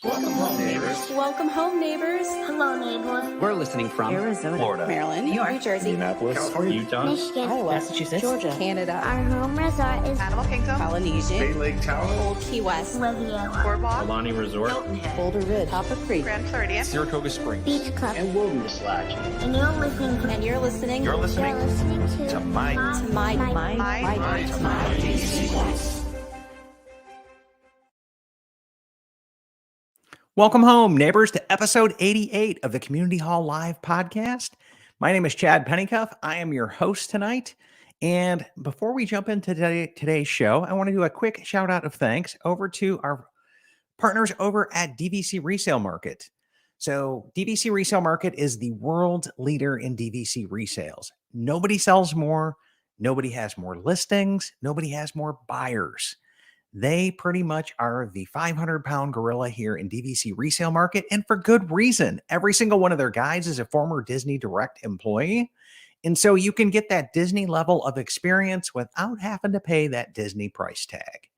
Welcome home, neighbors. Welcome home, neighbors. Hello, neighbors. We're listening from Arizona, Florida, Maryland, New York, New Jersey, Minneapolis, California, Utah, Michigan. Iowa, Massachusetts, Georgia, Canada, Our home resort is Animal Kingdom, Polynesia, Bay Lake Tower, Old Key West, Riviera, Boardwalk, Alani Resort, Hilton Head, Boulder Ridge, Copper Creek, Grand Floridian, Saratoga Springs, Beach Club, and Wilderness Lodge. and you're listening to. and you're listening You're listening to My DVC. Welcome home, neighbors, to episode 88 of the Community Hall Live podcast. My name is Chad Pennycuff. I am your host tonight. And before we jump into today's show, I want to do a quick shout out of thanks over to our partners over at DVC Resale Market. So DVC Resale Market is the world leader in DVC resales. Nobody sells more. Nobody has more listings. Nobody has more buyers. They pretty much are the 500-pound gorilla here in DVC resale market, and for good reason. Every single one of their guys is a former Disney Direct employee, and so you can get that Disney level of experience without having to pay that Disney price tag.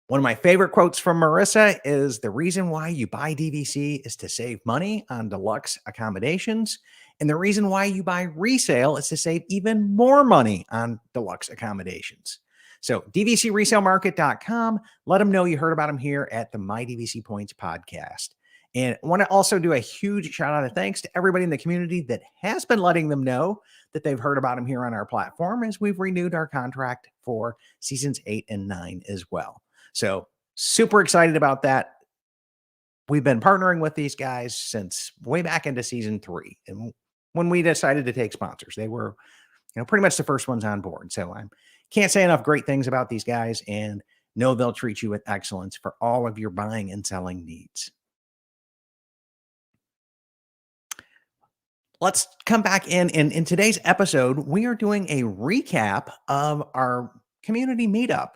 One of my favorite quotes from Marissa is, "The reason why you buy DVC is to save money on deluxe accommodations, and the reason why you buy resale is to save even more money on deluxe accommodations." So dvcresalemarket.com, let them know you heard about them here at the My DVC Points podcast. And I want to also do a huge shout out of thanks to everybody in the community that has been letting them know that they've heard about them here on our platform, as we've renewed our contract for seasons 8 and 9 as well. So super excited about that. We've been partnering with these guys since way back into season 3. And when we decided to take sponsors, they were, pretty much the first ones on board. So I can't say enough great things about these guys, and know they'll treat you with excellence for all of your buying and selling needs. Let's come back in today's episode. We are doing a recap of our community meetup.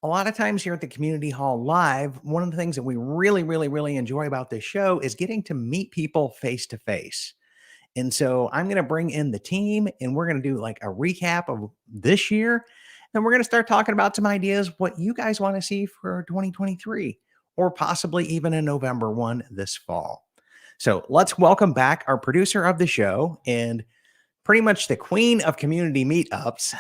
A lot of times here at the Community Hall Live, one of the things that we really enjoy about this show is getting to meet people face to face. And so I'm going to bring in the team, and we're going to do like a recap of this year. And we're going to start talking about some ideas, what you guys want to see for 2023, or possibly even a November one this fall. So let's welcome back our producer of the show and pretty much the queen of community meetups.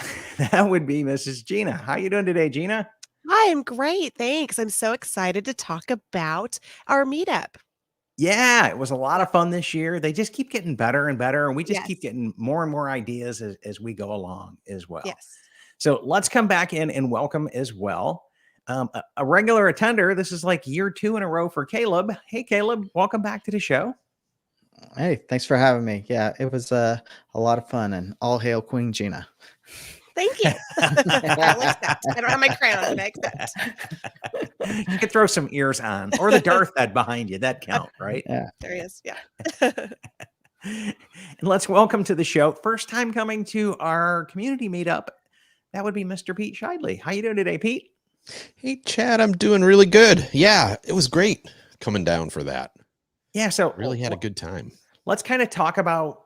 That would be Mrs. Gina. How you doing today, Gina? Hi, I'm great. Thanks. I'm so excited to talk about our meetup. Yeah, it was a lot of fun this year. They just keep getting better and better, and we just keep Yes. getting more and more ideas as we go along as well. Yes. So let's come back in and welcome as well a regular attender. This is like year 2 in a row for Caleb. Hey, Caleb, welcome back to the show. Hey, thanks for having me. Yeah, it was a lot of fun, and all hail Queen Gina. Thank you. I'll accept. I don't have my crown, but I accept. You could throw some ears on, or the Darth head behind you. That count, right? Yeah. There he is. Yeah. And let's welcome to the show. First time coming to our community meetup. That would be Mr. Pete Shidley. How you doing today, Pete? Hey, Chad, I'm doing really good. Yeah, it was great coming down for that. Yeah, so Really had a good time. let's kind of talk about,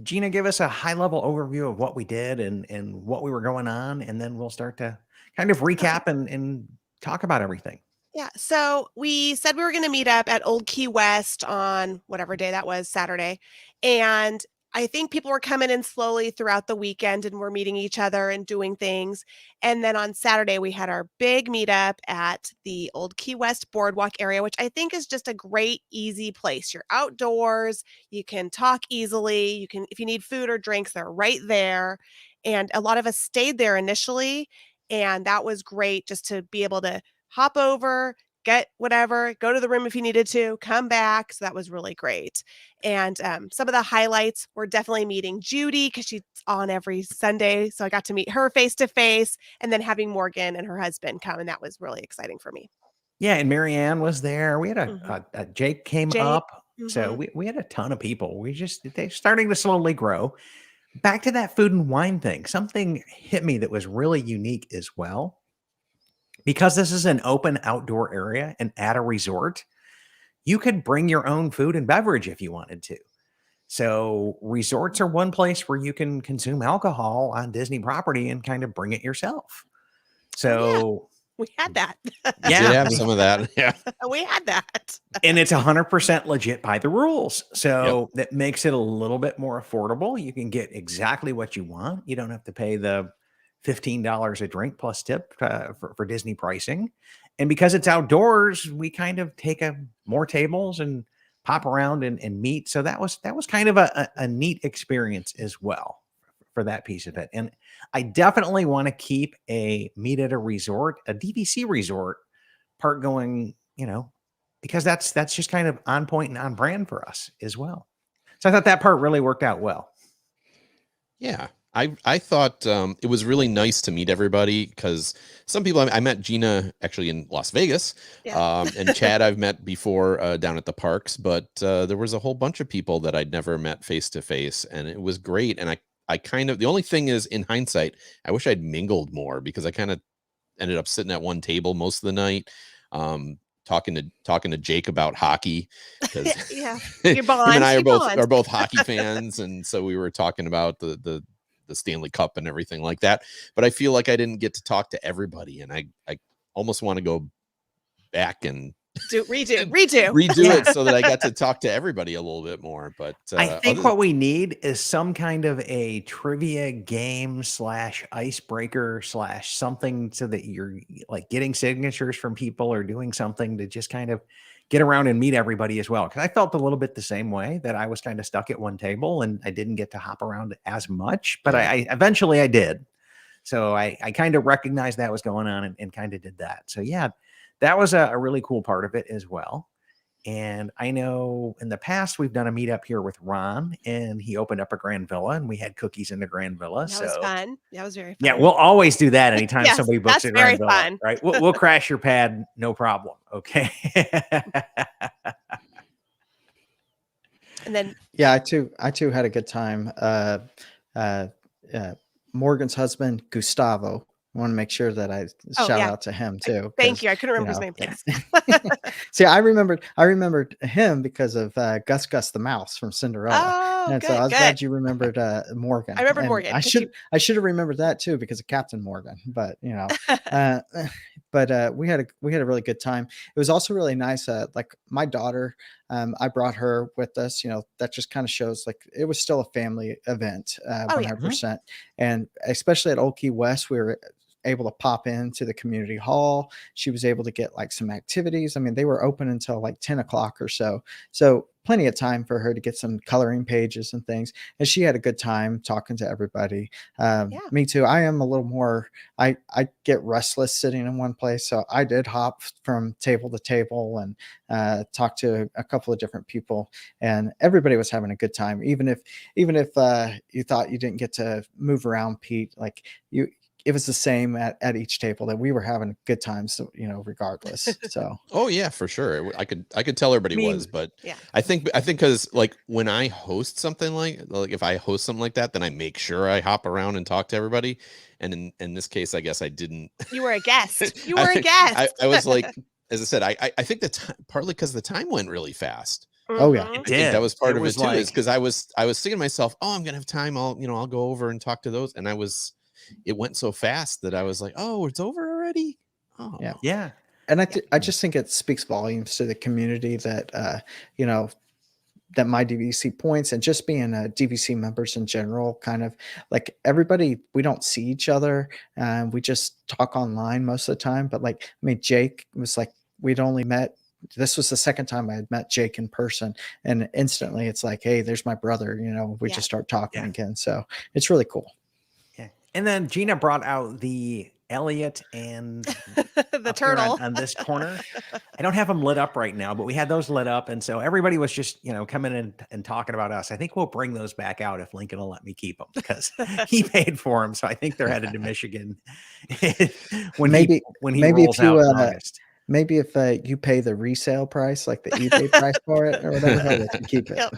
Gina, give us a high-level overview of what we did and what we were going on, and then we'll start to kind of recap and talk about everything. Yeah. So we said we were going to meet up at Old Key West on whatever day that was, Saturday. And I think people were coming in slowly throughout the weekend, and we're meeting each other and doing things. And then on Saturday, we had our big meetup at the Old Key West Boardwalk area, which I think is just a great, easy place. You're outdoors. You can talk easily. You can, if you need food or drinks, they're right there. And a lot of us stayed there initially. And that was great, just to be able to hop over, get whatever, go to the room if you needed to, come back. So that was really great. And some of the highlights were definitely meeting Judy, because she's on every Sunday. So I got to meet her face to face, and then having Morgan and her husband come. And that was really exciting for me. Yeah, and Marianne was there. We had a Jake came up. So Mhm. we had a ton of people. They're starting to slowly grow. Back to that food and wine thing. Something hit me that was really unique as well. Because this is an open outdoor area and at a resort, you could bring your own food and beverage if you wanted to. So resorts are one place where you can consume alcohol on Disney property and kind of bring it yourself. So We had that. We did have some of that. Yeah. We had that. And it's 100% legit by the rules. So that makes it a little bit more affordable. You can get exactly what you want. You don't have to pay the $15 a drink plus tip for Disney pricing. And because it's outdoors, we kind of take more tables and pop around and meet. So that was kind of a neat experience as well for that piece of it. And I definitely want to keep a meet at a resort, a DVC resort part going, because that's just kind of on point and on brand for us as well. So I thought that part really worked out well. Yeah. I thought it was really nice to meet everybody because some people I met Gina actually in Las Vegas, and Chad I've met before down at the parks, but there was a whole bunch of people that I'd never met face to face, and it was great. And I kind of, the only thing is, in hindsight, I wish I'd mingled more because I kind of ended up sitting at one table most of the night, talking to Jake about hockey because your bond, him and I are both hockey fans, and so we were talking about the Stanley Cup and everything like that. But I feel like I didn't get to talk to everybody, and I almost want to go back and redo Yeah. it so that I got to talk to everybody a little bit more. But I think what we need is some kind of a trivia game / icebreaker / something so that you're like getting signatures from people or doing something to just kind of get around and meet everybody as well. Because I felt a little bit the same way, that I was kind of stuck at one table and I didn't get to hop around as much, but I eventually I did. So I kind of recognized that was going on and kind of did that. So yeah, that was a really cool part of it as well. And I know in the past we've done a meetup here with Ron, and he opened up a Grand Villa, and we had cookies in the Grand Villa. That was fun. That was very fun. Yeah, we'll always do that anytime Yes, somebody books that's a Grand very Villa, fun. right? We'll crash your pad, no problem. Okay. And then Yeah, I too had a good time. Morgan's husband, Gustavo. I want to make sure that I shout out to him too. Thank you. I couldn't remember his name. Thanks. See, I remembered him because of Gus the mouse from Cinderella. Oh, and good, so I was good. glad you remembered Morgan. I remembered And Morgan, I 'cause should have remembered that too because of Captain Morgan. But we had a really good time. It was also really nice. Like my daughter, I brought her with us. That just kind of shows like it was still a family event, 100%. And especially at Old Key West, we were able to pop into the community hall. She was able to get like some activities. I mean, they were open until like 10 o'clock or so. So plenty of time for her to get some coloring pages and things. And she had a good time talking to everybody. Me too. I am a little more, I get restless sitting in one place. So I did hop from table to table and talk to a couple of different people, and everybody was having a good time. Even if you thought you didn't get to move around, Pete, like it was the same at each table, that we were having good times, regardless. So, oh yeah, for sure. I could tell everybody was, but I think because like when I host something like if I host something like that, then I make sure I hop around and talk to everybody. And in this case, I guess I didn't. You were a guest. You were a guest. I was like, as I said, I think that partly because the time went really fast. Oh yeah, I think that was part of it too. Is because I was thinking to myself, oh, I'm gonna have time. I'll go over and talk to those, and it went so fast that I was like, oh, it's over already. Oh yeah. And I just think it speaks volumes to the community that that My DVC points, and just being DVC members in general, kind of like everybody, we don't see each other, we just talk online most of the time. But like, I mean, Jake was like, we'd only met. This was the second time I had met Jake in person, and instantly it's like, hey, there's my brother. We just start talking again. So it's really cool. Yeah. And then Gina brought out the Elliot and the turtle on this corner. I don't have them lit up right now, but we had those lit up. And so everybody was just, coming in and talking about us. I think we'll bring those back out if Lincoln will let me keep them, because he paid for them. So I think they're headed to Michigan when he rolls out in August. Maybe if you pay the resale price, like the eBay price for it or whatever, they'll let you keep it.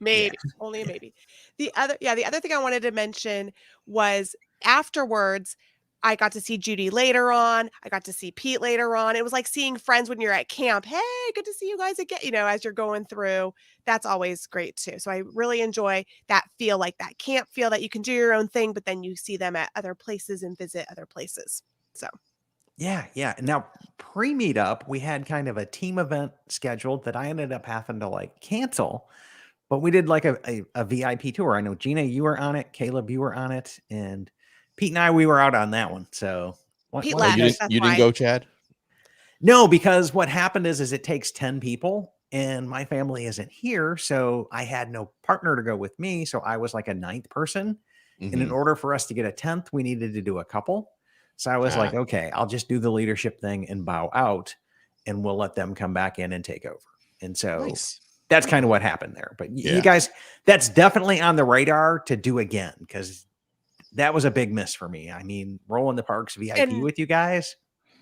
Maybe only a maybe. The other thing I wanted to mention was afterwards, I got to see Judy later on. I got to see Pete later on. It was like seeing friends when you're at camp. Hey, good to see you guys again. As you're going through, that's always great too. So I really enjoy that feel, like that camp feel, that you can do your own thing, but then you see them at other places and visit other places. So Yeah, yeah. Now, pre-meetup, we had kind of a team event scheduled that I ended up having to like cancel, but we did like a VIP tour. I know Gina, you were on it, Caleb, you were on it, and Pete and I, we were out on that one. So Pete why Oh, don't you left. guys? That's you didn't why. go, Chad? No, because what happened is it takes 10 people and my family isn't here. So I had no partner to go with me. So I was like a ninth person. And in Hmm. order for us to get a 10th, we needed to do a couple. So I was like, Ah, okay, I'll just do the leadership thing and bow out and we'll let them come back in and take over. And so nice. that's kind of what happened there. But you Yeah. guys, that's definitely on the radar to do again because that was a big miss for me. I mean, rolling the parks VIP And with you guys.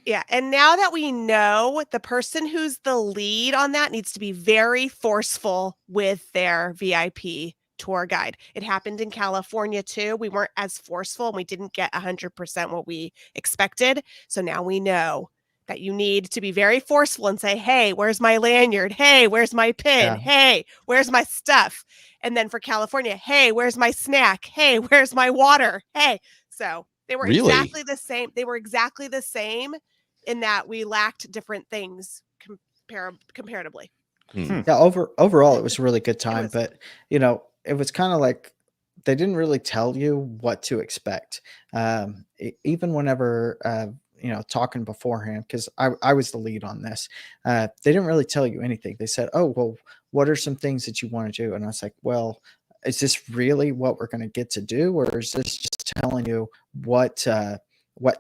yeah, and now that we know, the person who's the lead on that needs to be very forceful with their VIP tour guide. It happened in California too. We weren't as forceful and we didn't get 100% what we expected. So now we know that you need to be very forceful and say, "Hey, where's my lanyard? Hey, where's my pin? Yeah. Hey, where's my stuff?" And then for California, "Hey, where's my snack? Hey, where's my water? Hey." So they were Really? exactly the same. They were exactly the same in that we lacked different things comparatively. Hmm. Yeah, overall it was a really good time, was. but it was kind of like they didn't really tell you what to expect. Even whenever talking beforehand, because I was the lead on this, they didn't really tell you anything. They said, "Oh, well, what are some things that you want to do?" And I was like, "Well, is this really what we're going to get to do, or is this just telling you what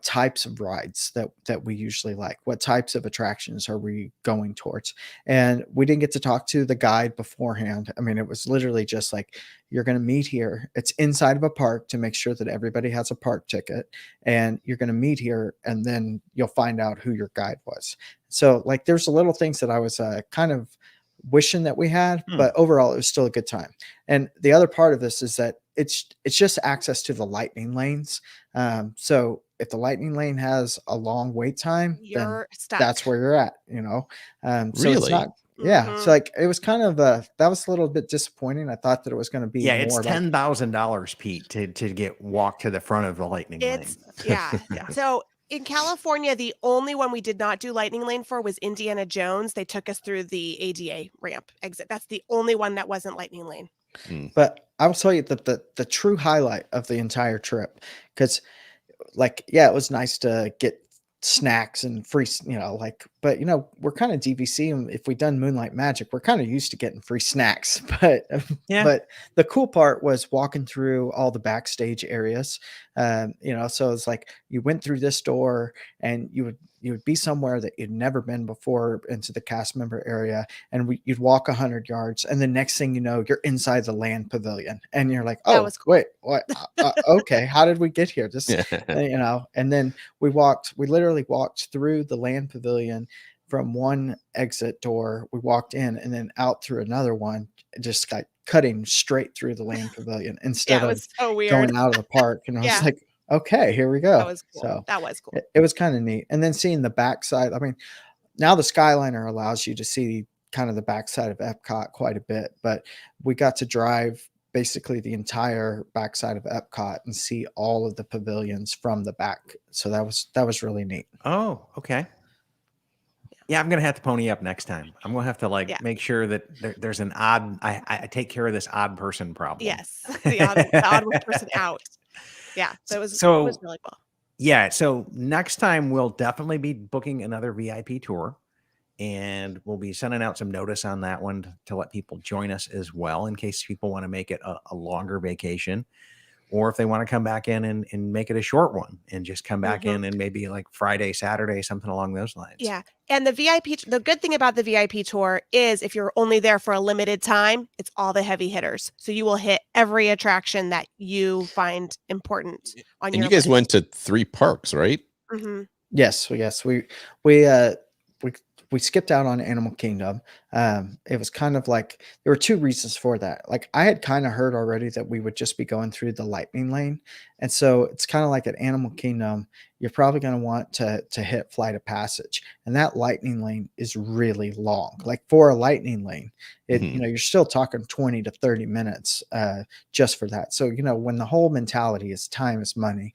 types of rides that we usually like? What types of attractions are we going towards?" And we didn't get to talk to the guide beforehand. I mean, it was literally just like, you're going to meet here. It's inside of a park to make sure that everybody has a park ticket. And you're going to meet here and then you'll find out who your guide was. So, like, there's little things that I was kind of wishing that we had, Hmm. but overall, it was still a good time. And the other part of this is that it's just access to the lightning lanes. So if the lightning lane has a long wait time, then You're stuck. that's where you're at, so it's Really? not. Yeah, so Mhm. like it was kind of that was a little bit disappointing. I thought that it was going to be Yeah, it's more like $10,000, Pete, to get walked to the front of the lightning lane. It's yeah. Yeah. So in California, the only one we did not do lightning lane for was Indiana Jones. They took us through the ADA ramp exit. That's the only one that wasn't lightning lane. Hmm. But I will tell you that the true highlight of the entire trip, because like, yeah, it was nice to get snacks and free, but we're kind of DVC, and if we done Moonlight Magic, we're kind of used to getting free snacks. But Yeah. but the cool part was walking through all the backstage areas. So it's like you went through this door and you would be somewhere that you'd never been before into the cast member area, and you'd walk 100 yards, and the next thing you know, you're inside the land pavilion, and you're like, That oh was cool. wait, what? Okay, how did we get here? This, and then we literally walked through the land pavilion from one exit door. We walked in and then out through another one, just like cutting straight through the land pavilion instead Yeah, it of was so weird. going out of the park. And I was Yeah. like, okay, here we That go. was cool. So That was cool. it was kind of neat. And then seeing the backside, I mean, now the Skyliner allows you to see kind of the backside of Epcot quite a bit, but we got to drive basically the entire backside of Epcot and see all of the pavilions from the back. So that was really neat. Oh, okay. Yeah, I'm gonna have to pony up next time. I'm gonna have to Yeah. make sure that there's an odd. I take care of this odd person problem. Yes. The odd person out. Yeah. So it was really cool. Yeah. So next time we'll definitely be booking another VIP tour, and we'll be sending out some notice on that one to let people join us as well, in case people want to make it a longer vacation, or if they want to come back in and make it a short one and just come back in and maybe like Friday, Saturday, something along those lines. Yeah. And the good thing about the VIP tour is if you're only there for a limited time, it's all the heavy hitters. So you will hit every attraction that you find important on And your you guys list. went to 3 parks, right? Mm-hmm. Yes, we skipped out on Animal Kingdom. It was kind of like there were 2 reasons for that. Like I had kind of heard already that we would just be going through the lightning lane, and so it's kind of like at Animal Kingdom, you're probably going to want to hit Flight of Passage, and that lightning lane is really long. Like for a lightning lane, you're still talking 20 to 30 minutes just for that. So when the whole mentality is time is money,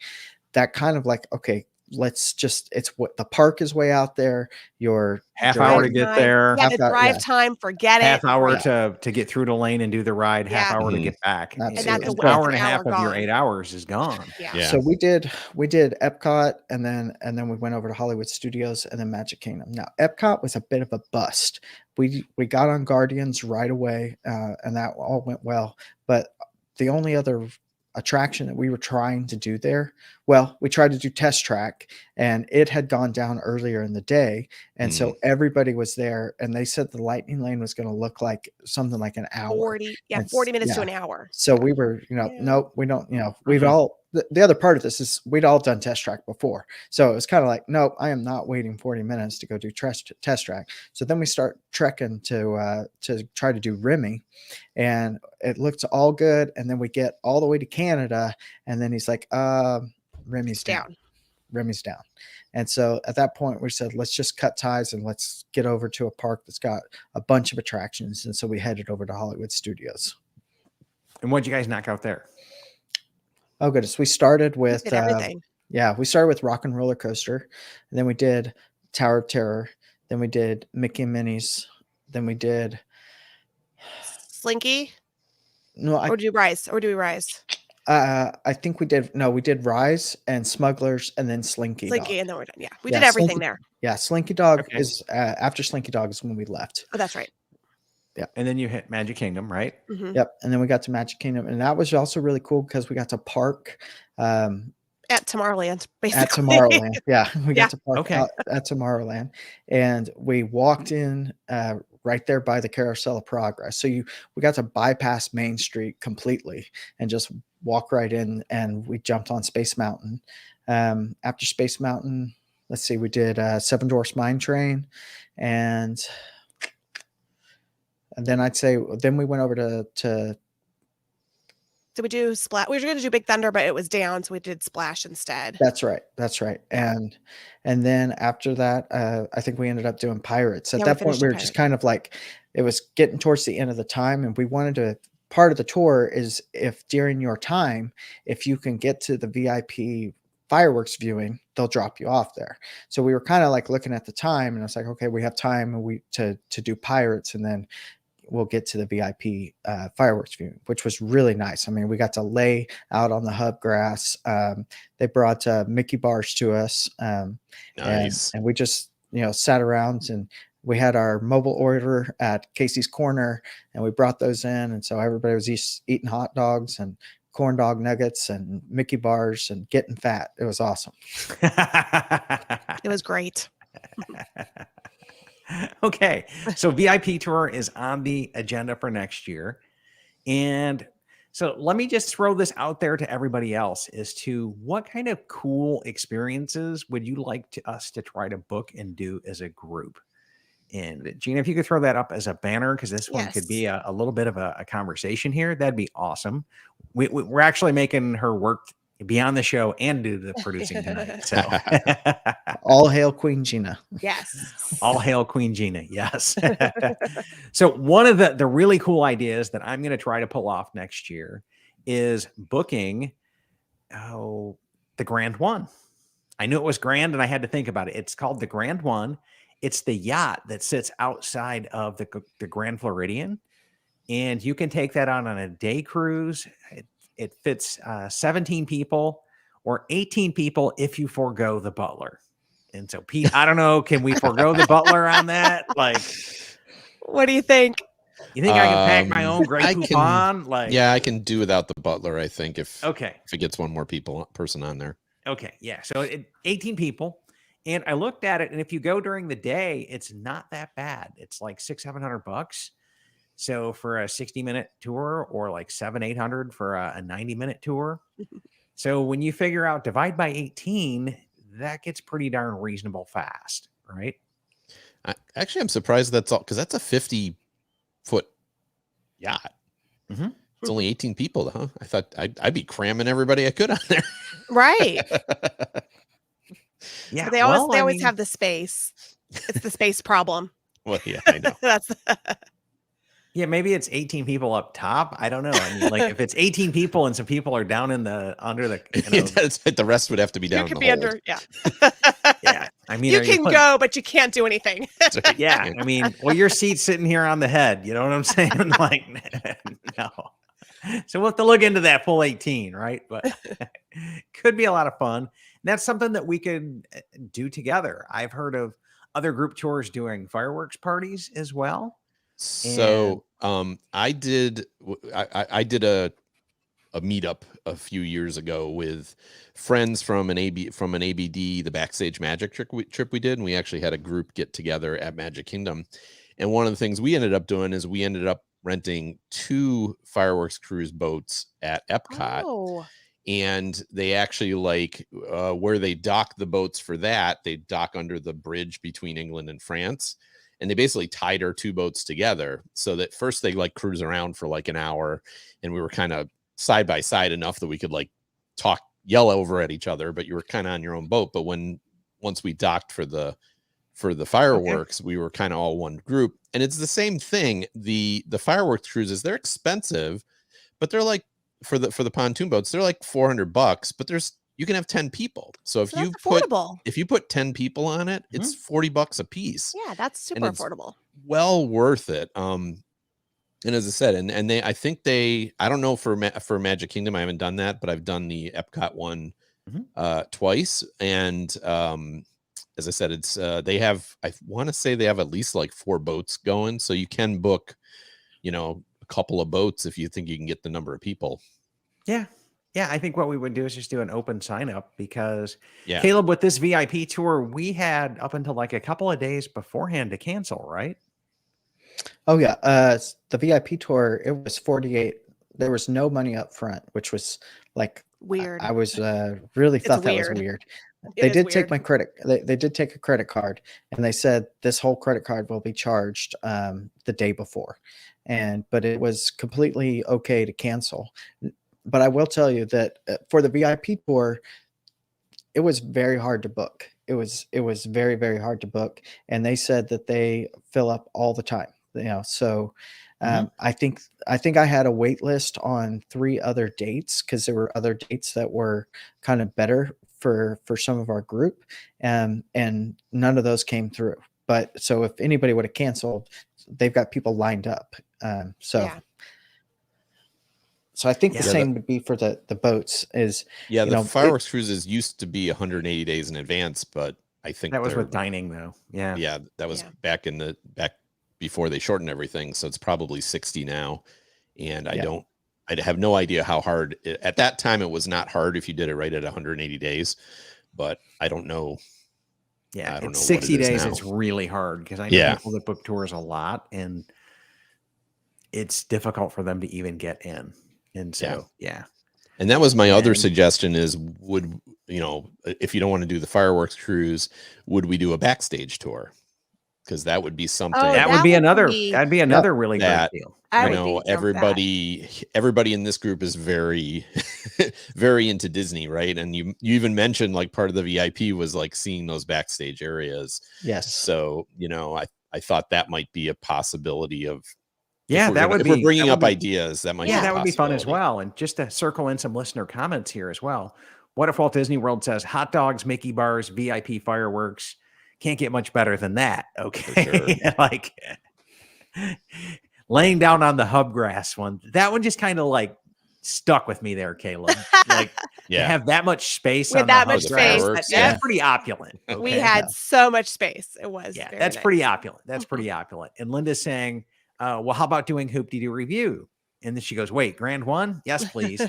that kind of like, okay, let's just, it's what the park is way out there. Your half drive hour to get time. there, Yeah, half the hour, drive yeah. time, forget half it. hour Right. to get through the lane and do the ride, half Yeah. hour to Mhm. get back. Absolutely. And that's An a So- hour it's and a an half hour of your gone. 8 hours is gone. Yeah. So we did Epcot, and then we went over to Hollywood Studios, and then Magic Kingdom. Now Epcot was a bit of a bust. We got on Guardians right away, and that all went well. But the only other attraction that we were trying to do there, well, we tried to do Test Track, and it had gone down earlier in the day, and so everybody was there, and they said the Lightning Lane was going to look like something like an hour. 40 It's- minutes to yeah. an hour. So we were, Yeah. nope, we don't, we've Mhm. all, the other part of this is we'd all done Test Track before. So it was kind of like, nope, I am not waiting 40 minutes to go do Test Track. So then we start trekking to try to do Remy, and it looks all good. And then we get all the way to Canada, and then he's like, Remy's down. Remy's down. And so at that point we said, let's just cut ties and let's get over to a park that's got a bunch of attractions. And so we headed over to Hollywood Studios. And what'd you guys knock out there? Oh goodness. We started with Did everything. we started with Rock and Roller Coaster, and then we did Tower of Terror, then we did Mickey and Minnie's, then we did Slinky? no, Or do we rise? I think we did Rise and Smugglers, and then Slinky Slinky, Dog. and then we're done. Yeah. We Yeah, did everything Slinky- there. Yeah, Slinky Dog Okay. is after Slinky Dog is when we left. Oh, that's right. And then you hit Magic Kingdom, right? Mhm. Yep, and then we got to Magic Kingdom, and that was also really cool because we got to park At Tomorrowland, basically. at Tomorrowland. Yeah, we Yeah. got to park Okay. out at Tomorrowland, and we walked in right there by the Carousel of Progress. So we got to bypass Main Street completely and just walk right in, and we jumped on Space Mountain. After Space Mountain, let's see, we did Seven Dwarfs Mine Train, and then I'd say then we went over to Did we do Splash? We were going to do Big Thunder, but it was down, so we did Splash instead. That's right. And then after that, I think we ended up doing Pirates. At Yeah, we that point, finished we on were just Pirates. kind of like, it was getting towards the end of the time, and we wanted to. Part of the tour is if during your time, if you can get to the VIP fireworks viewing, they'll drop you off there. So we were kind of like looking at the time, and I was like, okay, we have time, and to do Pirates, and then we'll get to the VIP fireworks viewing, which was really nice. I mean, we got to lay out on the hub grass. They brought Mickey bars to us, Nice. and we just sat around, and we had our mobile order at Casey's Corner, and we brought those in, and so everybody was eating hot dogs and corn dog nuggets and Mickey bars and getting fat. It was awesome. It was great. Okay, so VIP tour is on the agenda for next year. And so let me just throw this out there to everybody else as to what kind of cool experiences would you like us to try to book and do as a group? And Gina, if you could throw that up as a banner, because this one could be a little bit of a conversation here, that'd be awesome. We're actually making her work beyond the show and do the producing tonight. So all hail Queen Gina. Yes. all hail Queen Gina. Yes. So one of the really cool ideas that I'm going to try to pull off next year is booking the Grand One. I knew it was grand and I had to think about it. It's called the Grand One. It's the yacht that sits outside of the Grand Floridian, and you can take that on a day cruise. It fits 17 people or 18 people if you forego the butler. And so, Pete, I don't know, can we forego the butler on that? Like, what do you think? You think I can pack my own Grey Poupon? Yeah, I can do without the butler, I think, if it gets one more person on there. Okay, yeah. So 18 people. And I looked at it, and if you go during the day, it's not that bad. It's like $600-700. So for a 60-minute tour, or like $700-800 for a 90-minute tour. So when you figure out divide by 18, that gets pretty darn reasonable fast, right? Actually, I'm surprised that's all, because that's a 50-foot yacht. Mm-hmm. It's only 18 people, huh? I thought I'd be cramming everybody I could on there. Right. Yeah, but they always have the space. It's the space problem. Well, yeah, I know. That's Yeah, maybe it's 18 people up top. I don't know. I mean, like if it's 18 people and some people are down in the under the, The rest would have to be down You in could the be hold. under, yeah. yeah. I mean, You are can putting- go, but you can't do anything. Yeah, I mean, well, your seat's sitting here on the head. You know what I'm saying? Like, no. So we'll have to look into that full 18, right? But could be a lot of fun. And that's something that we could do together. I've heard of other group tours doing fireworks parties as well. So I did a meetup a few years ago with friends from an ABD, the Backstage Magic trip we did, and we actually had a group get together at Magic Kingdom. And one of the things we ended up doing is we ended up renting 2 fireworks cruise boats at Epcot. Oh. And they actually where they dock the boats for that, they dock under the bridge between England and France. And they basically tied our 2 boats together so that first they cruise around for an hour, and we were kind of side by side enough that we could yell over at each other, but you were kind of on your own boat. But once we docked for the fireworks, we were kind of all one group. And it's the same thing. The fireworks cruises, they're expensive, but they're for the pontoon boats, they're $400, but you can have 10 people. So if you put 10 people on it, it's $40 a piece. Yeah, that's super affordable. Well worth it. And as I said, and I don't know for Magic Kingdom, I haven't done that, but I've done the Epcot one twice. And as I said, it's I want to say they have at least 4 boats going, so you can book, a couple of boats if you think you can get the number of people. Yeah. I think what we would do is just do an open sign up because Caleb, with this VIP tour, we had up until a couple of days beforehand to cancel, right? Oh yeah. The VIP tour, it was 48. There was no money up front, which was weird. I was really thought that was weird. They did take my credit. They did take a credit card, and they said this whole credit card will be charged the day before, but it was completely okay to cancel. But I will tell you that for the VIP tour, it was very hard to book. It was very, very hard to book, and they said that they fill up all the time. So I think I had a wait list on 3 other dates because there were other dates that were kind of better for some of our group, and none of those came through. But so if anybody would have canceled, they've got people lined up. So I think the same would be for the boats. The fireworks cruises used to be 180 days in advance, but I think that was with dining though. Yeah, that was back before they shortened everything. So it's probably 60 now, and I have no idea how hard at that time. It was not hard if you did it right at 180 days, but I don't know. Yeah, I don't know. 60 days. It's really hard because I know people that book tours a lot, and it's difficult for them to even get in. And so, And that was my other suggestion is if you don't want to do the fireworks cruise, would we do a backstage tour? Because that would be something. That'd be another really great deal. Everybody in this group is very, very into Disney, right? And you even mentioned part of the VIP was seeing those backstage areas. Yes. So, I thought that might be a possibility of. Yeah, if we're bringing up ideas, that might be that would be fun as well. And just to circle in some listener comments here as well. What if Walt Disney World says hot dogs, Mickey bars, VIP fireworks? Can't get much better than that. Okay. Sure. Laying down on the hub grass one. That one just kind of stuck with me there, Caleb. To have that much space with on that the much hub space. grass. That's pretty opulent. Okay? We had so much space. It was. That's nice. pretty opulent. That's pretty opulent. And Linda's saying, well, how about doing Hoop-de-Doo review? And then she goes, wait, grand one? Yes, please.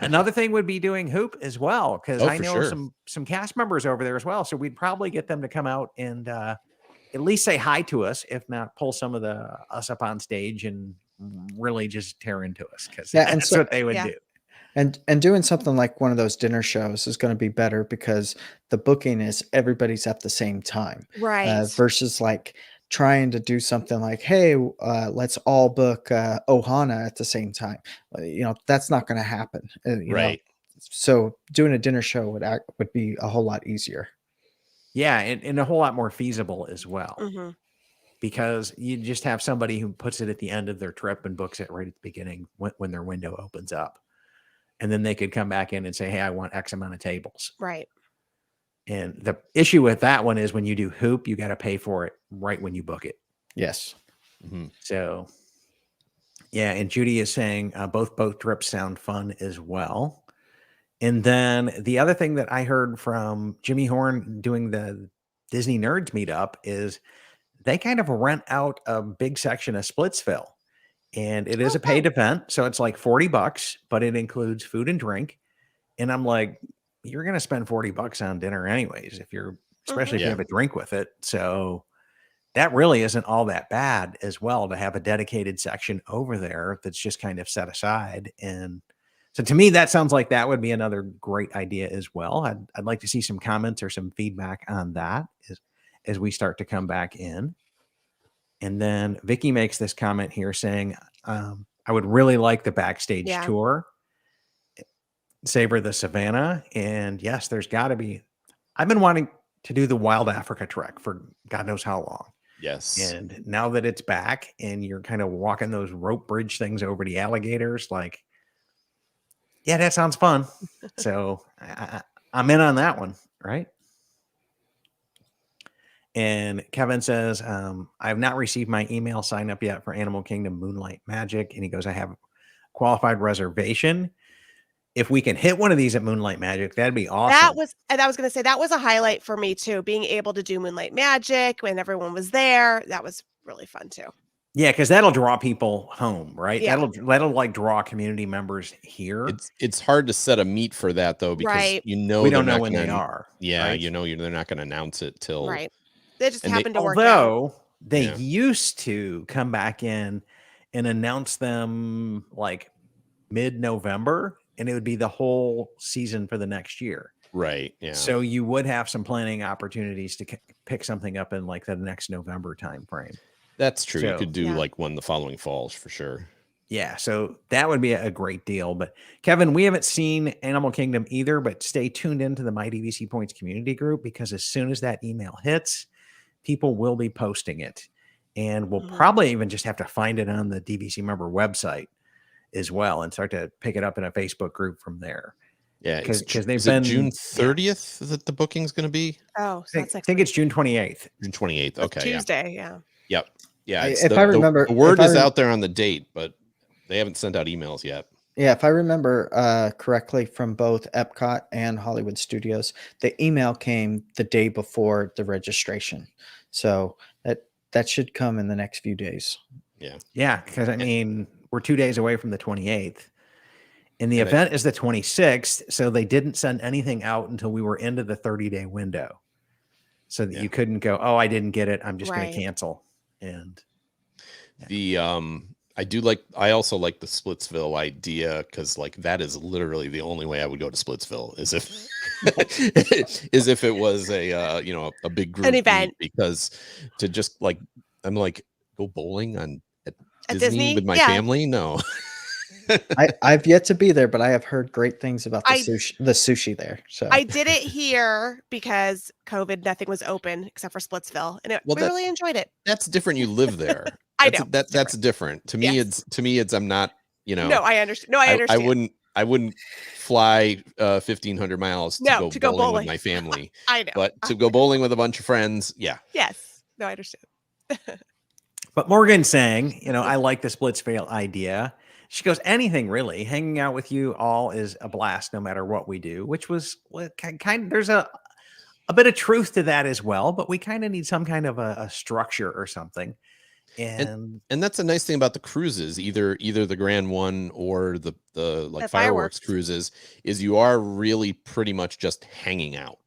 Another thing would be doing Hoop as well, because I know some cast members over there as well. So we'd probably get them to come out and at least say hi to us, if not pull some of us up on stage and really just tear into us, because that's what they would do. And doing something like one of those dinner shows is going to be better because the booking is everybody's at the same time. Right. Versus trying to do something hey, let's all book Ohana at the same time. That's not going to happen. Right. So doing a dinner show would be a whole lot easier. Yeah, and a whole lot more feasible as well. Mm-hmm. because you just have somebody who puts it at the end of their trip and books it right at the beginning when their window opens up. And then they could come back in and say, hey, I want X amount of tables. Right. And the issue with that one is when you do hoop, you got to pay for it right when you book it. Yes. Mm-hmm. So, yeah. And Judy is saying both boat trips sound fun as well. And then the other thing that I heard from Jimmy Horn doing the Disney Nerds meetup is they kind of rent out a big section of Splitsville. And it is a paid event. So it's like $40, but it includes food and drink. And I'm like, you're going to spend $40 on dinner anyways, especially if you have a drink with it. So that really isn't all that bad as well to have a dedicated section over there that's just kind of set aside. And so to me, that sounds like that would be another great idea as well. I'd like to see some comments or some feedback on that as we start to come back in. And then Vicky makes this comment here saying, I would really like the backstage tour, Savor the Savannah. And yes, there's got to be, I've been wanting to do the Wild Africa trek for God knows how long. Yes. And now that it's back and you're kind of walking those rope bridge things over the alligators, like, yeah, that sounds fun. So I'm in on that one, right? And Kevin says, I have not received my email sign up yet for Animal Kingdom Moonlight Magic. And he goes, I have a qualified reservation. If we can hit one of these at Moonlight Magic, that'd be awesome. I was going to say that was a highlight for me too, being able to do Moonlight Magic when everyone was there. That was really fun too. Yeah, because that'll draw people home, right? Yeah. That'll like draw community members here. It's hard to set a meet for that though, because we don't know when they are. Yeah, right? They're not going to announce it till They just happened to work out. Although they used to come back in and announce them like mid-November, and it would be the whole season for the next year. Right. Yeah. So you would have some planning opportunities to pick something up in like the next November time frame. That's true. So, you could do like one the following falls for sure. Yeah, so that would be a great deal. But Kevin, we haven't seen Animal Kingdom either, but stay tuned into the My DVC Points community group, because as soon as that email hits, people will be posting it. And we'll probably even just have to find it on the DVC member website as well and start to pick it up in a Facebook group from there. Yeah, because they've is been it June 30th that the booking's going to be? Oh, so I think it's June 28th. June 28th. Okay. Tuesday. Yeah. Yep. Yeah. If I remember, the word is out there on the date, but they haven't sent out emails yet. Yeah, if I remember correctly from both Epcot and Hollywood Studios, the email came the day before the registration. So that should come in the next few days. Yeah. Yeah, because I mean, we're 2 days away from the 28th. And the event is the 26th. So they didn't send anything out until we were into the 30-day window. So that you couldn't go, oh, I didn't get it, I'm just going to cancel. And I also like the Splitsville idea, because like that is literally the only way I would go to Splitsville is if it was a big group, an event, because to just like I'm like go bowling at Disney with my family. No. I've yet to be there, but I have heard great things about the sushi there. So I did it here because COVID, nothing was open except for Splitsville, and really enjoyed it. That's different. You live there. I know that's different. To me, it's I'm not. No, I understand. No, I understand. I wouldn't fly 1,500 miles to go bowling with my family. I know, but to go bowling with a bunch of friends, yeah. Yes. No, I understand. But Morgan's saying, I like the Splitsville idea. She goes, anything really. Hanging out with you all is a blast, no matter what we do, which was kind of, there's a bit of truth to that as well, but we kind of need some kind of a structure or something. And that's a nice thing about the cruises, either the Grand One or the fireworks cruises, is you are really pretty much just hanging out,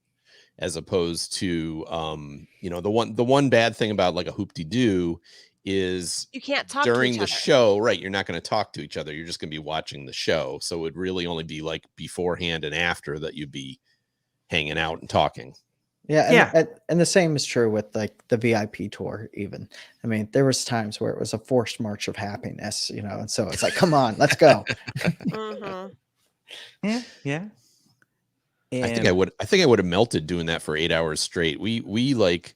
as opposed to the one bad thing about like a hoop-de-doo is you can't talk during to each the other. show, right? You're not going to talk to each other. You're just going to be watching the show. So it would really only be like beforehand and after that you'd be hanging out and talking. Yeah. And the same is true with like the VIP tour. Even, I mean, there was times where it was a forced march of happiness, and so it's like, come on, let's go. Yeah. And I think I would have melted doing that for 8 hours straight. We like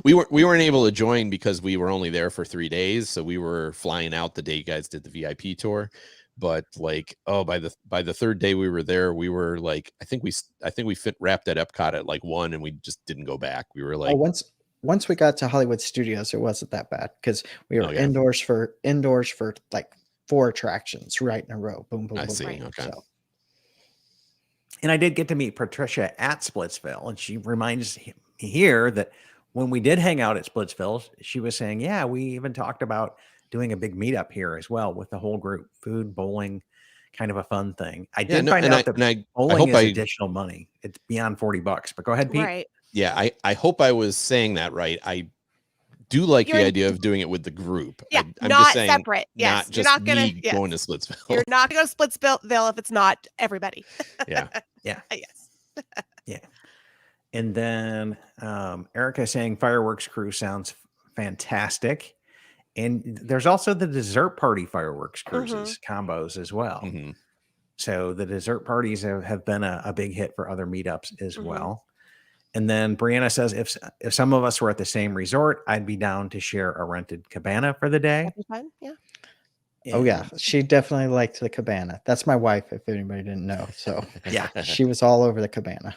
we weren't able to join because we were only there for 3 days. So we were flying out the day you guys did the VIP tour. But like, by the third day we were there, we were like, I think we wrapped at Epcot at like 1, and we just didn't go back. We were like, once we got to Hollywood Studios, it wasn't that bad because we were indoors for like 4 attractions right in a row. Boom, boom, I boom. see. Boom. Okay. So, And I did get to meet Patricia at Splitsville, and she reminds me here that when we did hang out at Splitsville, she was saying, yeah, we even talked about doing a big meetup here as well with the whole group, food, bowling, kind of a fun thing. I did find out that bowling is additional money. It's beyond $40, but go ahead, Pete. Right. Yeah, I hope I was saying that right. I do like the idea of doing it with the group. Yeah, I'm not just saying, separate. Yes, not just me going to Splitsville. You're not going to go to Splitsville if it's not everybody. Yeah. Yeah. Yes. Yeah. And then Erica saying fireworks crew sounds fantastic. And there's also the dessert party fireworks cruises combos as well. Mm-hmm. So the dessert parties have been a big hit for other meetups as well. And then Brianna says, if some of us were at the same resort, I'd be down to share a rented cabana for the day. That'd be fun. Yeah. oh yeah, she definitely liked the cabana. That's my wife, if anybody didn't know. So Yeah. she was all over the cabana.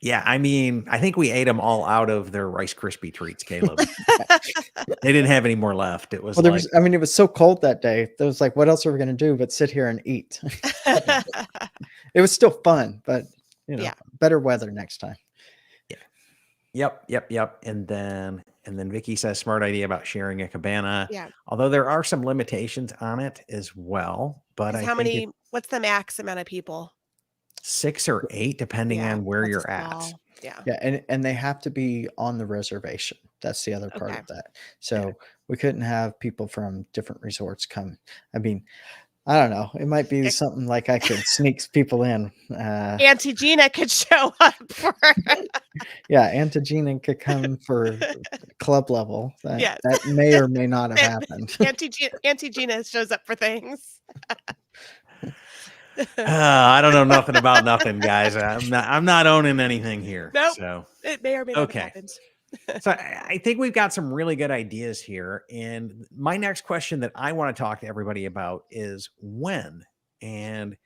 Yeah, I mean, I think we ate them all out of their Rice Krispie treats, Caleb. They didn't have any more left. It was Well, it was so cold that day. There was like, what else are we going to do but sit here and eat? It was still fun, but better weather next time. Yeah. Yep. And then Vicky says, smart idea about sharing a cabana. Yeah. Although there are some limitations on it as well. But what's the max amount of people? 6 or 8, depending on where you're at. Yeah. Yeah. And they have to be on the reservation. That's the other part of that. So we couldn't have people from different resorts come. I mean, I don't know. It might be something like I could sneak people in. Auntie Gina could show up for. Yeah, Auntie Gina could come for club level. That may or may not have happened. Auntie Gina shows up for things. I don't know nothing about nothing, guys. I'm not owning anything here. Nope. So it may or may not have happened. So I think we've got some really good ideas here. And my next question that I want to talk to everybody about is when and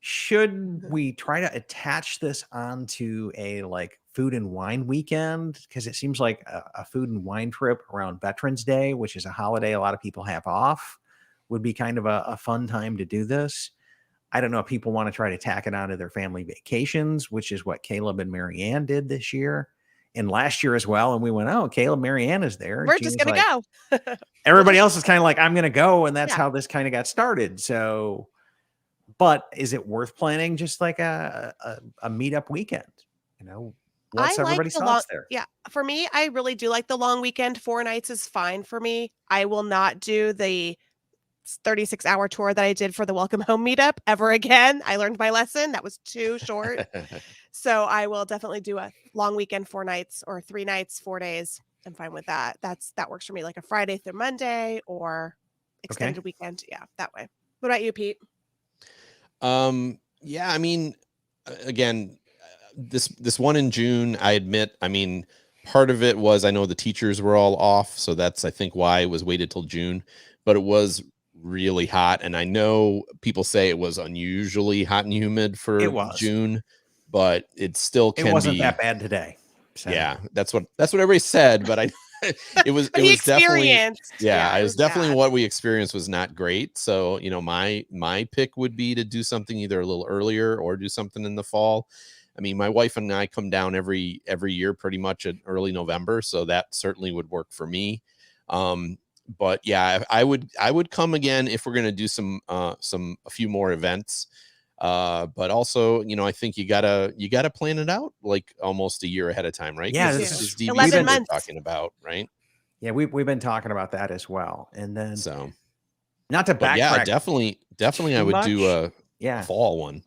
should we try to attach this onto a like food and wine weekend? Because it seems like a food and wine trip around Veterans Day, which is a holiday a lot of people have off, would be kind of a fun time to do this. I don't know if people want to try to tack it onto their family vacations, which is what Caleb and Marianne did this year. And last year as well. And we went, oh, Caleb, Marianne is there. We're just going to go. Everybody else is kind of like, I'm going to go. And that's how this kind of got started. So, but is it worth planning just like a meetup weekend? What's everybody's thoughts there? Yeah. For me, I really do like the long weekend. 4 nights is fine for me. I will not do the 36-hour tour that I did for the Welcome Home meetup ever again. I learned my lesson. That was too short. So I will definitely do a long weekend, 4 nights or 3 nights, 4 days. I'm fine with that. That works for me, like a Friday through Monday or extended weekend. Yeah, that way. What about you, Pete? Yeah, I mean, again, this one in June, I admit, I mean, part of it was I know the teachers were all off, so that's I think why it was waited till June, but it was really hot, and I know people say it was unusually hot and humid for June, but it still can be. It wasn't that bad today. So. Yeah, that's what everybody said, but it was definitely it was definitely what we experienced was not great. So my pick would be to do something either a little earlier or do something in the fall. I mean, my wife and I come down every year pretty much in early November, so that certainly would work for me. But yeah, I would come again if we're going to do a few more events. But also, I think you gotta plan it out like almost a year ahead of time, right? Yeah, this is DVC 11 months we're talking about, right? Yeah, we've been talking about that as well. And then so not to backtrack. Yeah, definitely I would do a fall one.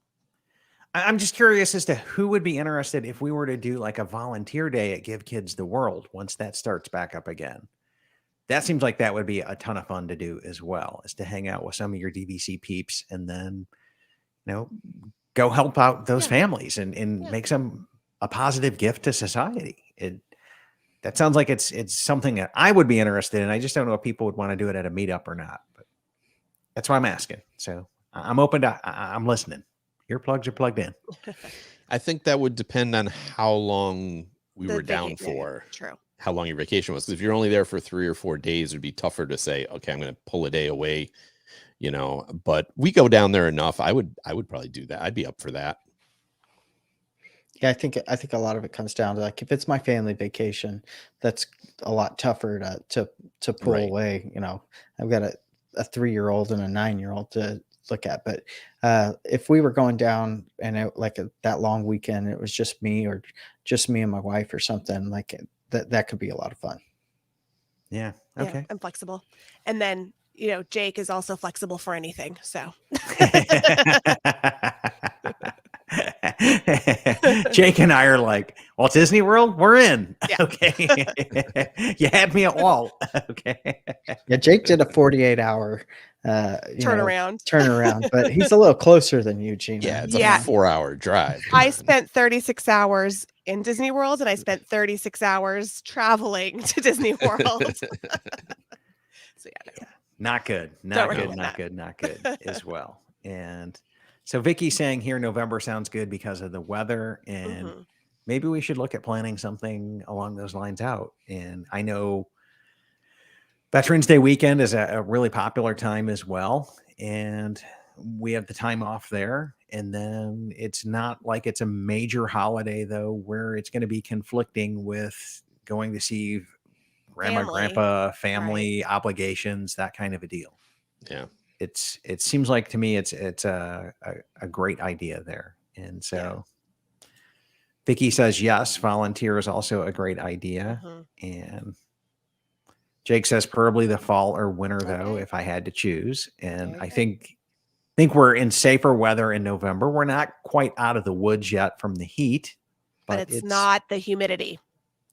I'm just curious as to who would be interested if we were to do like a volunteer day at Give Kids the World once that starts back up again. That seems like that would be a ton of fun to do as well, is to hang out with some of your DVC peeps and then, go help out those families and make some a positive gift to society. that sounds like it's something that I would be interested in. I just don't know if people would want to do it at a meetup or not. But that's why I'm asking. So I'm open to. I'm listening. Earplugs are plugged in. I think that would depend on how long we The were down vacation, for. True. How long your vacation was. 'Cause if you're only there for 3 or 4 days, it'd be tougher to say, okay, I'm going to pull a day away, but we go down there enough. I would probably do that. I'd be up for that. Yeah, I think a lot of it comes down to, like, if it's my family vacation, that's a lot tougher to pull Right. away. I've got a 3-year-old and a 9-year-old to look at, but if we were going down and that long weekend, it was just me and my wife or something, like that could be a lot of fun. Yeah. Yeah, Okay. I'm flexible. And then, Jake is also flexible for anything. So Jake and I are like, Walt Disney World, we're in. Yeah. Okay. You had me at Walt. Okay. Yeah, Jake did a 48-hour turnaround, but he's a little closer than you, Gina. Yeah, it's Yeah. a 4-hour drive. I spent 36 hours in Disney World and I spent 36 hours traveling to Disney World. So yeah. Not good. Don't Not good. recommend Not that. good. Not good as well. And so Vicky's saying here November sounds good because of the weather, and Mhm. maybe we should look at planning something along those lines out. And I know Veterans Day weekend is a really popular time as well. And we have the time off there. And then it's not like it's a major holiday, though, where it's going to be conflicting with going to see grandma, Family. grandpa, family obligations, that kind of a deal. Yeah. It seems like to me it's a great idea there. And so Vicky says yes, volunteer is also a great idea. Mhm. And Jake says probably the fall or winter though, Okay. if I had to choose. And Very I good. think we're in safer weather in November. We're not quite out of the woods yet from the heat, But it's not the humidity.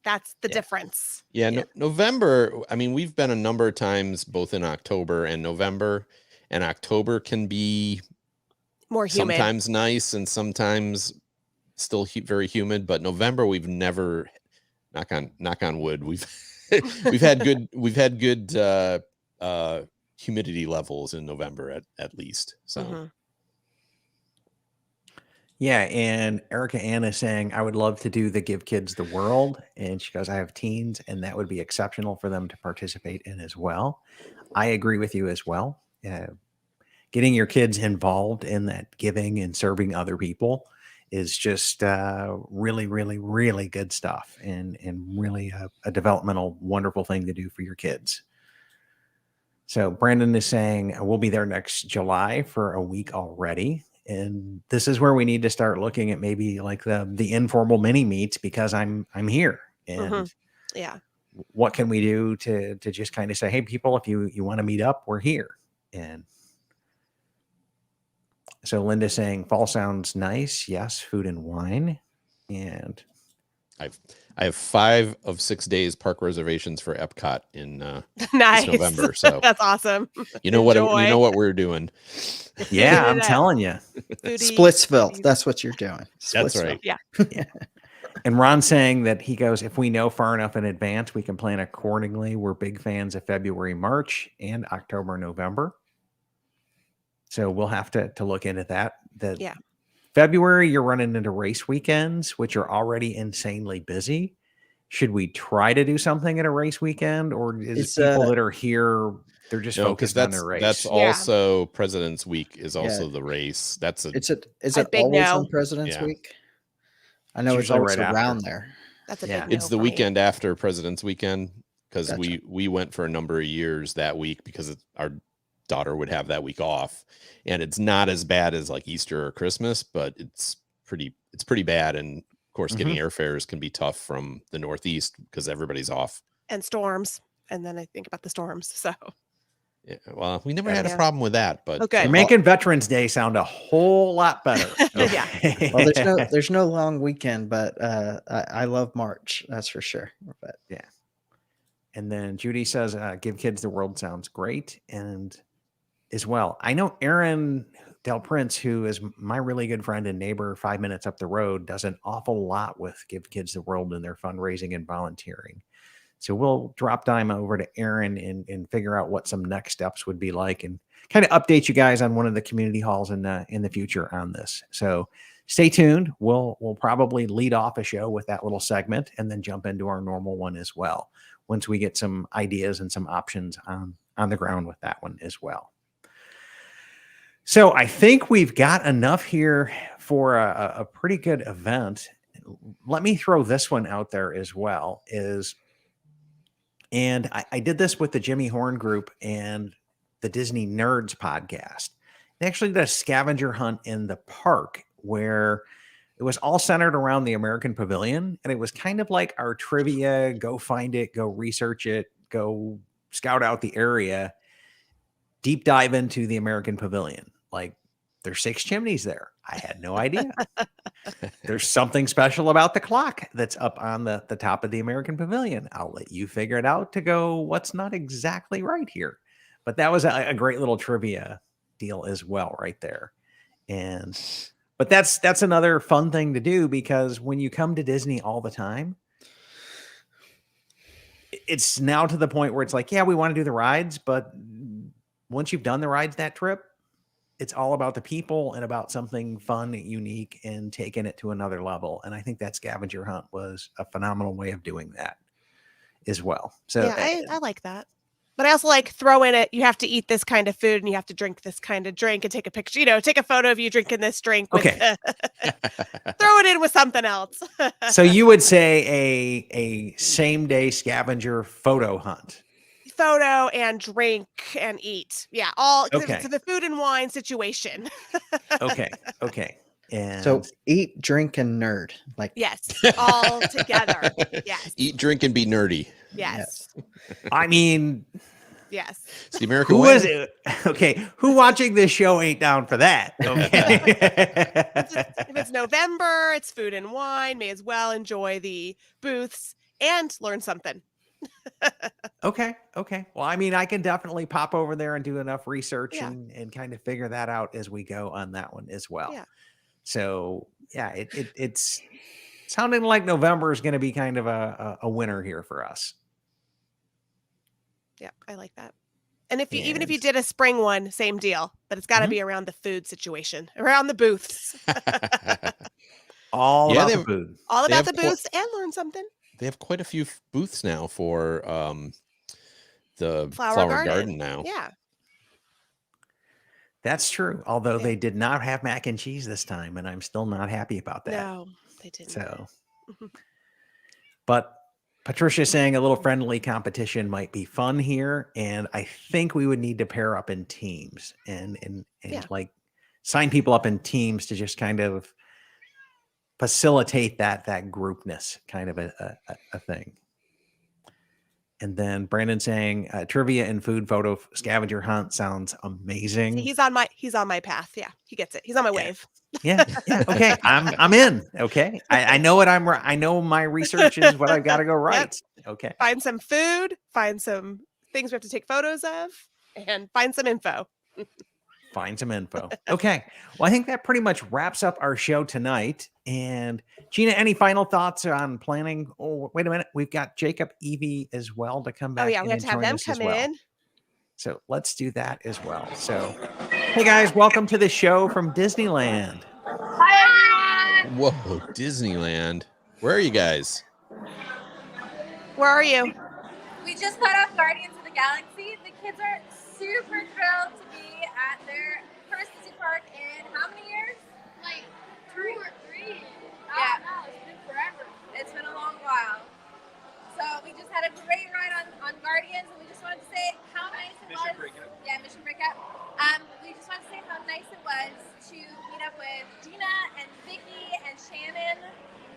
That's the difference. Yeah, November. I mean, we've been a number of times both in October and November, and October can be More humid. sometimes nice and sometimes still very humid. But November, we've never, knock on wood, we've had good humidity levels in November at least. So. Mhm. Yeah, and Erica Ann is saying, I would love to do the Give Kids the World. And she goes, I have teens, and that would be exceptional for them to participate in as well. I agree with you as well. Getting your kids involved in that giving and serving other people is just really, really, really good stuff, and really a developmental, wonderful thing to do for your kids. So Brandon is saying, we'll be there next July for a week already. And this is where we need to start looking at maybe like the informal mini meets, because I'm here. And Mhm. Yeah. what can we do to just kind of say, hey, people, if you want to meet up, we're here. And so Linda saying fall sounds nice. Yes, food and wine. And I have 5 of 6 days park reservations for Epcot in Nice. this November. So That's awesome. you know what Enjoy. we're doing. yeah, I'm Yeah. telling you. Foodie- Splitsville. foodies. That's what you're doing. That's Splitsville. right. Yeah. And Ron's saying that he goes, if we know far enough in advance, we can plan accordingly. We're big fans of February, March, and October, November. So we'll have to look into that. Yeah. February, you're running into race weekends, which are already insanely busy. Should we try to do something at a race weekend, or is It's, people that are here, they're just No, because focused on their race? that's Yeah. also President's Week is also Yeah. the race. That's a Is A it big always no. on President's Yeah. Week? I know it's usually always right after. around there. That's a Yeah. big no it's the for me. weekend after President's Weekend, because Gotcha. we went for a number of years that week because our daughter would have that week off, and it's not as bad as like Easter or Christmas, but it's pretty bad. And of course, getting airfares can be tough from the Northeast because everybody's off. And storms. And then I think about the storms. So Yeah, well, we never had a Yeah. problem with that, but Okay. You're making Veterans Day sound a whole lot better. Yeah. Well, there's no long weekend, but I love March. That's for sure. But And then Judy says, give kids the world sounds great. And as well. I know Aaron Del Prince, who is my really good friend and neighbor 5 minutes up the road, does an awful lot with Give Kids the World in their fundraising and volunteering. So we'll drop time over to Aaron and figure out what some next steps would be like and kind of update you guys on one of the community halls in the future on this. So stay tuned. We'll probably lead off a show with that little segment and then jump into our normal one as well once we get some ideas and some options on the ground with that one as well. So I think we've got enough here for a pretty good event. Let me throw this one out there as well and I did this with the Jimmy Horn group and the Disney Nerds podcast. They actually did a scavenger hunt in the park where it was all centered around the American Pavilion. And it was kind of like our trivia, go find it, go research it, go scout out the area, deep dive into the American Pavilion. Like there's 6 chimneys there. I had no idea. There's something special about the clock that's up on the top of the American Pavilion. I'll let you figure it out to go, what's not exactly right here. But that was a great little trivia deal as well right there. But that's another fun thing to do because when you come to Disney all the time, it's now to the point where it's like, yeah, we want to do the rides, but once you've done the rides that trip, it's all about the people and about something fun, unique, and taking it to another level. And I think that scavenger hunt was a phenomenal way of doing that as well. So yeah, I like that. But I also like throw in it. You have to eat this kind of food and you have to drink this kind of drink and take a picture, take a photo of you drinking this drink. With, okay. Throw it in with something else. So you would say a same day scavenger photo hunt. Photo and drink and eat. Yeah. All okay. It's the food and wine situation. Okay. And so eat, drink, and nerd. Like yes, all together. Yes. Eat, drink, and be nerdy. Yes. I mean, yes. It's the American who way. is it? Okay. Who watching this show ain't down for that? Okay. If it's November, it's food and wine. May as well enjoy the booths and learn something. Okay. Well, I mean, I can definitely pop over there and do enough research and kind of figure that out as we go on that one as well. Yeah. So yeah, it's sounding like November is going to be kind of a winner here for us. Yeah, I like that. And even if you did a spring one, same deal, but it's got to be around the food situation, around the booths. All about the food. All about the booths and learn something. They have quite a few booths now for the flower garden now. Yeah. That's true. Although they did not have mac and cheese this time, and I'm still not happy about that. No, they didn't. So, but Patricia's saying a little friendly competition might be fun here, and I think we would need to pair up in teams and like sign people up in teams to just kind of facilitate that groupness kind of a thing. And then Brandon saying trivia and food photo scavenger hunt sounds amazing. See, he's on my path. Yeah, he gets it. He's on my wave. Yeah. Okay, I'm in. Okay, I know what I know my research is what I've got to go right. Yep. Okay. Find some food. Find some things we have to take photos of, and find some info. Find some info. Okay. Well, I think that pretty much wraps up our show tonight. And Gina, any final thoughts on planning? Oh, wait a minute. We've got Jacob, Evie as well to come back. Oh yeah, we have to have them come in. So let's do that as well. So, hey guys, welcome to the show from Disneyland. Hi, everyone. Whoa, Disneyland. Where are you guys? Where are you? We just got off Guardians of the Galaxy. The kids are super thrilled to be at their first Disney park in how many years? Like 2 or 3. Yeah. No, it's been forever. It's been a long while. So we just had a great ride on Guardians, and we just wanted to say how nice it was. Yeah, Mission Breakout. We just wanted to say how nice it was to meet up with Gina and Vicky and Shannon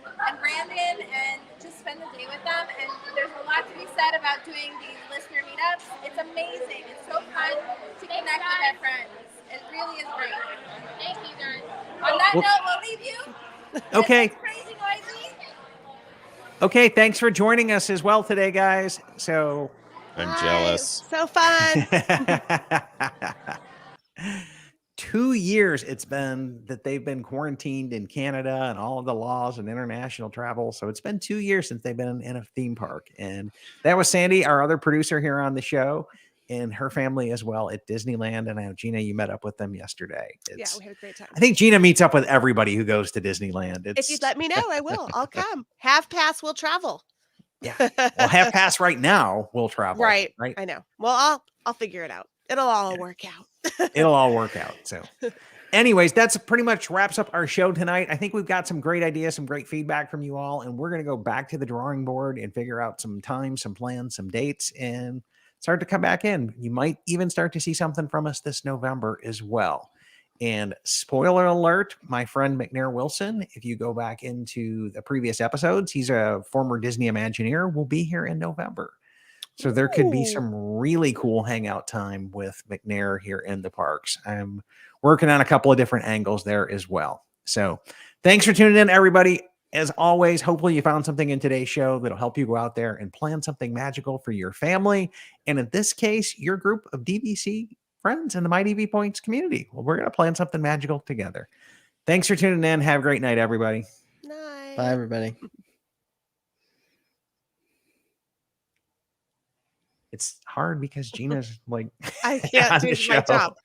and Brandon and just spend the day with them. And there's a lot to be said about doing these listener meetups. It's amazing. It's so fun to connect with our friends. It really is great. Thank you, guys. On that note, we'll leave you. Okay. It's crazy noisy. Okay. Thanks for joining us as well today, guys. So I'm jealous. So fun. 2 years it's been that they've been quarantined in Canada and all of the laws and international travel. So it's been 2 years since they've been in a theme park. And that was Sandy, our other producer here on the show, and her family as well at Disneyland. And I know, Gina, you met up with them yesterday. Yeah, we had a great time. I think Gina meets up with everybody who goes to Disneyland. If you'd let me know, I will. I'll come. Half pass, we'll travel. Yeah. Well, half pass right now, we'll travel. Right. Right. I know. Well, I'll figure it out. It'll all work out. It'll all work out. So anyways, that's pretty much wraps up our show tonight. I think we've got some great ideas, some great feedback from you all, and we're going to go back to the drawing board and figure out some time, some plans, some dates, and start to come back in. You might even start to see something from us this November as well. And spoiler alert, my friend McNair Wilson, if you go back into the previous episodes, he's a former Disney Imagineer, will be here in November. So there could be some really cool hangout time with McNair here in the parks. I'm working on a couple of different angles there as well. So thanks for tuning in, everybody. As always, hopefully you found something in today's show that'll help you go out there and plan something magical for your family. And in this case, your group of DVC friends in the My DV Points community. Well, we're going to plan something magical together. Thanks for tuning in. Have a great night, everybody. Night. Bye, everybody. It's hard because Gina's like, I can't do my show. job.